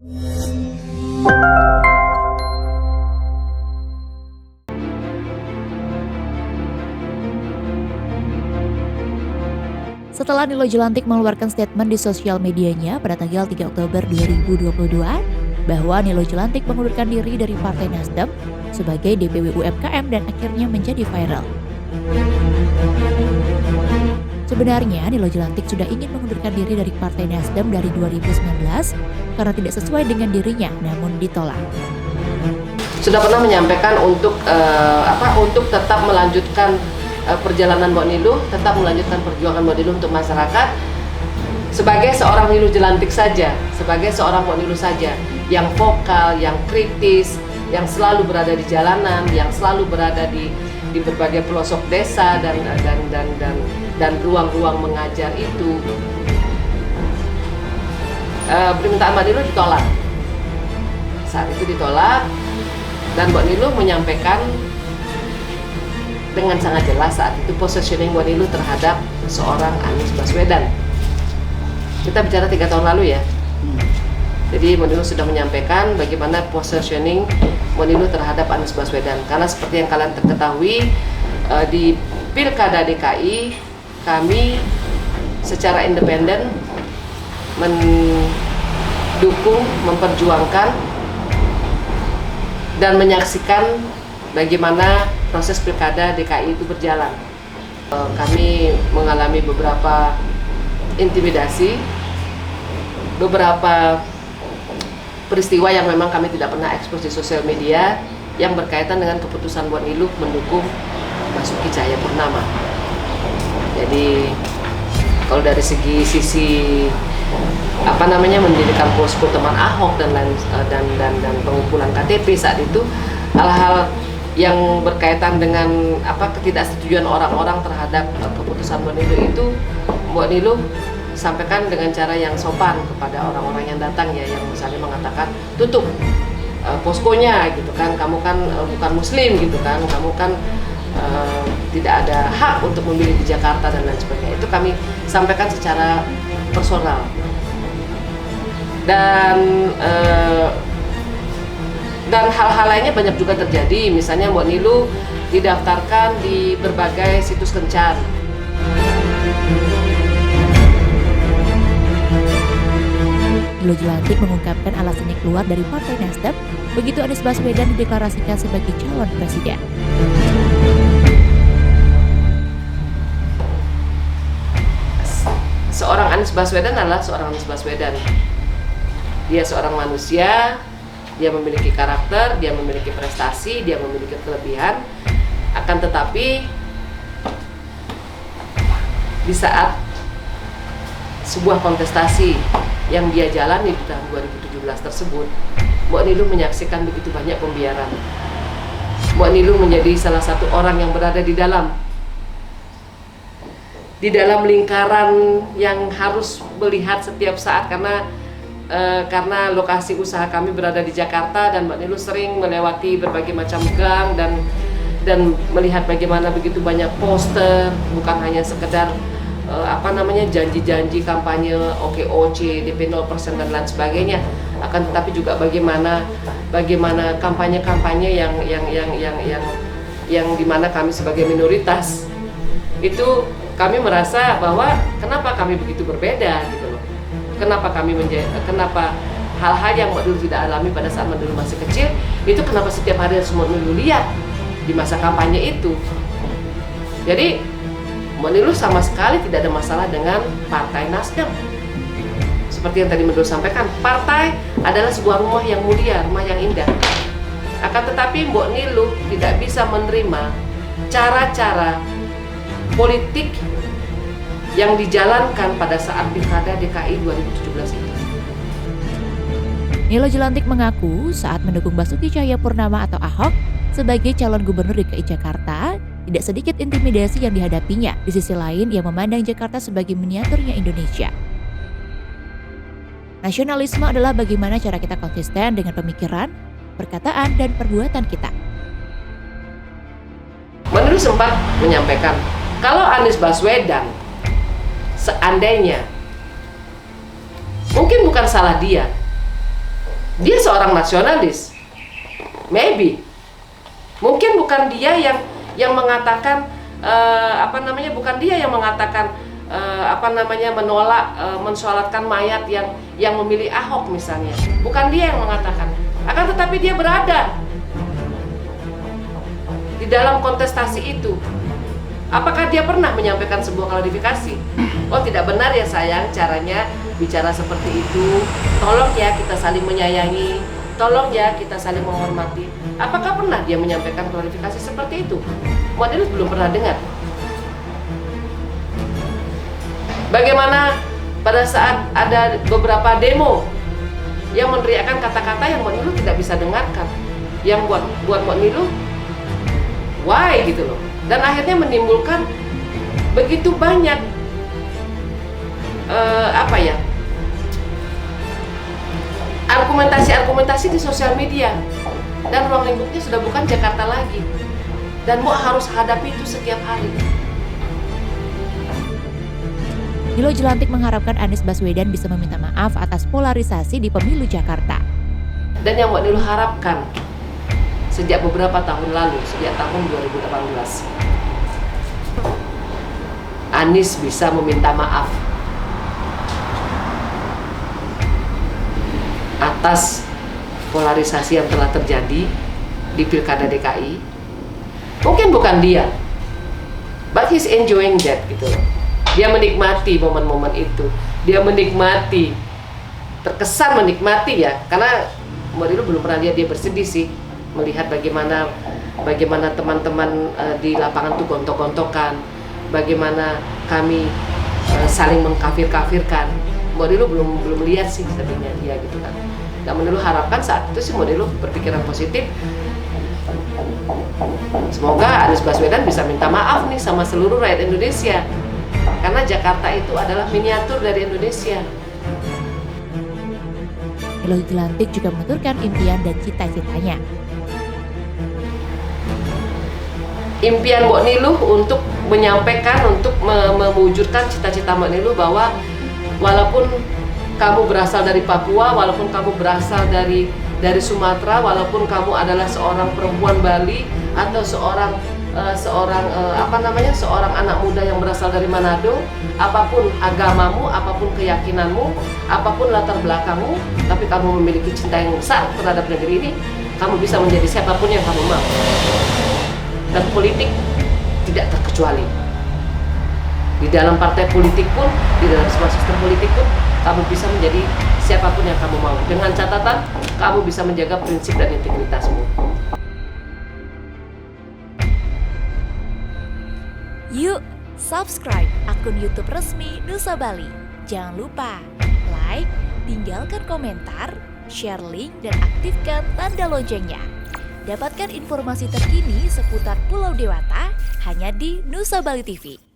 Setelah Nilo Jelantik mengeluarkan statement di sosial medianya pada tanggal 3 Oktober 2022 bahwa Nilo Jelantik mengundurkan diri dari Partai Nasdem sebagai DPW UMKM dan akhirnya menjadi viral. Sebenarnya Nilo Jelantik sudah ingin mengundurkan diri dari Partai Nasdem dari 2019 karena tidak sesuai dengan dirinya, namun ditolak. Sudah pernah menyampaikan untuk tetap melanjutkan perjalanan Mbak Niluh, tetap melanjutkan perjuangan Mbak Niluh untuk masyarakat sebagai seorang Niluh Jelantik saja, sebagai seorang Mbak Niluh saja yang vokal, yang kritis, yang selalu berada di jalanan, yang selalu berada di berbagai pelosok desa dan ruang-ruang mengajar itu. Permintaan Mbak Niluh ditolak. Saat itu ditolak dan Mbak Niluh menyampaikan dengan sangat jelas saat itu positioning Mbak Niluh terhadap seorang Anies Baswedan. Kita bicara 3 tahun lalu ya. Jadi Mbak Niluh sudah menyampaikan bagaimana positioning Mbak Niluh terhadap Anies Baswedan. Karena seperti yang kalian ketahui di Pilkada DKI kami secara independen mendukung, memperjuangkan dan menyaksikan bagaimana proses Pilkada DKI itu berjalan. Kami mengalami beberapa intimidasi, beberapa peristiwa yang memang kami tidak pernah ekspos di sosial media yang berkaitan dengan keputusan Mbak Niluh mendukung Basuki Cahayapurnama. Jadi kalau dari sisi mendirikan posko teman Ahok dan pengumpulan KTP saat itu, hal-hal yang berkaitan dengan ketidaksetujuan orang-orang terhadap keputusan Mbak Niluh itu Mbak Niluh sampaikan dengan cara yang sopan kepada orang-orang yang datang ya, yang misalnya mengatakan tutup poskonya gitu kan, kamu kan bukan muslim gitu kan, kamu kan tidak ada hak untuk memilih di Jakarta dan lain sebagainya. Itu kami sampaikan secara personal dan hal-hal lainnya banyak juga terjadi. Misalnya Mbak Niluh didaftarkan di berbagai situs kencan. Nilo Jelantik mengungkapkan alasannya keluar dari Partai Nasdem begitu Anies Baswedan dideklarasikan sebagai calon presiden. Seorang Anies Baswedan adalah seorang Anies Baswedan. Dia seorang manusia, dia memiliki karakter, dia memiliki prestasi, dia memiliki kelebihan. Akan tetapi di saat sebuah kontestasi yang dia jalani di tahun 2017 tersebut, Mbak Niluh menyaksikan begitu banyak pembiaran. Mbak Niluh menjadi salah satu orang yang berada di dalam lingkaran yang harus melihat setiap saat karena lokasi usaha kami berada di Jakarta dan Mbak Niluh sering melewati berbagai macam gang dan melihat bagaimana begitu banyak poster, bukan hanya sekedar janji-janji kampanye OKOC, DP 0% dan lain sebagainya, akan tetapi juga bagaimana kampanye-kampanye yang dimana kami sebagai minoritas itu kami merasa bahwa kenapa kami begitu berbeda gitu loh. Kenapa hal-hal yang Mbak Niluh tidak alami pada saat Mbak Niluh masih kecil itu kenapa setiap hari harus Mbak Niluh lihat di masa kampanye itu. Jadi Mbak Niluh sama sekali tidak ada masalah dengan Partai Nasdem. Seperti yang tadi Mbak Niluh sampaikan, partai adalah sebuah rumah yang mulia, rumah yang indah. Akan tetapi Mbak Niluh tidak bisa menerima cara-cara politik yang dijalankan pada saat Pilkada DKI 2017 itu. Nilo Jelantik mengaku saat mendukung Basuki Cahayapurnama atau Ahok sebagai calon gubernur DKI Jakarta, tidak sedikit intimidasi yang dihadapinya. Di sisi lain, ia memandang Jakarta sebagai miniaturnya Indonesia. Nasionalisme adalah bagaimana cara kita konsisten dengan pemikiran, perkataan, dan perbuatan kita. Mbak Niluh sempat menyampaikan, kalau Anies Baswedan seandainya, mungkin bukan salah dia, Dia seorang nasionalis, maybe. Mungkin bukan dia yang mengatakan bukan dia yang mengatakan menolak mensolatkan mayat yang memilih Ahok misalnya. Bukan dia yang mengatakan. Akan tetapi dia berada di dalam kontestasi itu. Apakah dia pernah menyampaikan sebuah klarifikasi? Oh, tidak benar ya sayang caranya bicara seperti itu. Tolong ya kita saling menyayangi. Tolong ya kita saling menghormati. Apakah pernah dia menyampaikan klarifikasi seperti itu? Model belum pernah dengar. Bagaimana pada saat ada beberapa demo yang meneriakkan kata-kata yang Mbak Niluh tidak bisa dengarkan, yang buat Mbak Niluh why gitu loh, dan akhirnya menimbulkan begitu banyak argumentasi di sosial media, dan ruang lingkupnya sudah bukan Jakarta lagi, dan Mbak harus hadapi itu setiap hari. Nilo Jelantik mengharapkan Anies Baswedan bisa meminta maaf atas polarisasi di pemilu Jakarta. Dan yang Mbak Niluh harapkan sejak beberapa tahun lalu, sejak tahun 2018, Anies bisa meminta maaf atas polarisasi yang telah terjadi di Pilkada DKI. Mungkin bukan dia, but he's enjoying that gitu loh. Dia menikmati momen-momen itu. Dia menikmati, terkesan menikmati ya, karena Mbak Niluh belum pernah lihat dia bersedih sih, melihat bagaimana teman-teman di lapangan tuh gontok-gontokan, bagaimana kami saling mengkafir-kafirkan. Mbak Niluh belum lihat sih sebenarnya dia gitu kan. Dan Mbak Niluh harapkan saat itu sih Mbak Niluh berpikiran positif. Semoga Anies Baswedan bisa minta maaf nih sama seluruh rakyat Indonesia. Karena Jakarta itu adalah miniatur dari Indonesia. Nilo Jelantik juga menuturkan impian dan cita-citanya. Impian Mbak Niluh untuk menyampaikan, untuk mewujudkan cita-cita Mbak Niluh bahwa walaupun kamu berasal dari Papua, walaupun kamu berasal dari Sumatera, walaupun kamu adalah seorang perempuan Bali atau seorang anak muda yang berasal dari Manado, apapun agamamu, apapun keyakinanmu, apapun latar belakangmu, tapi kamu memiliki cinta yang besar terhadap negeri ini, kamu bisa menjadi siapapun yang kamu mau. Dan politik tidak terkecuali. Di dalam partai politik pun, di dalam sebuah sistem politik pun, kamu bisa menjadi siapapun yang kamu mau. Dengan catatan, kamu bisa menjaga prinsip dan integritasmu. Yuk, subscribe akun YouTube resmi Nusa Bali. Jangan lupa like, tinggalkan komentar, share link, dan aktifkan tanda loncengnya. Dapatkan informasi terkini seputar Pulau Dewata hanya di Nusa Bali TV.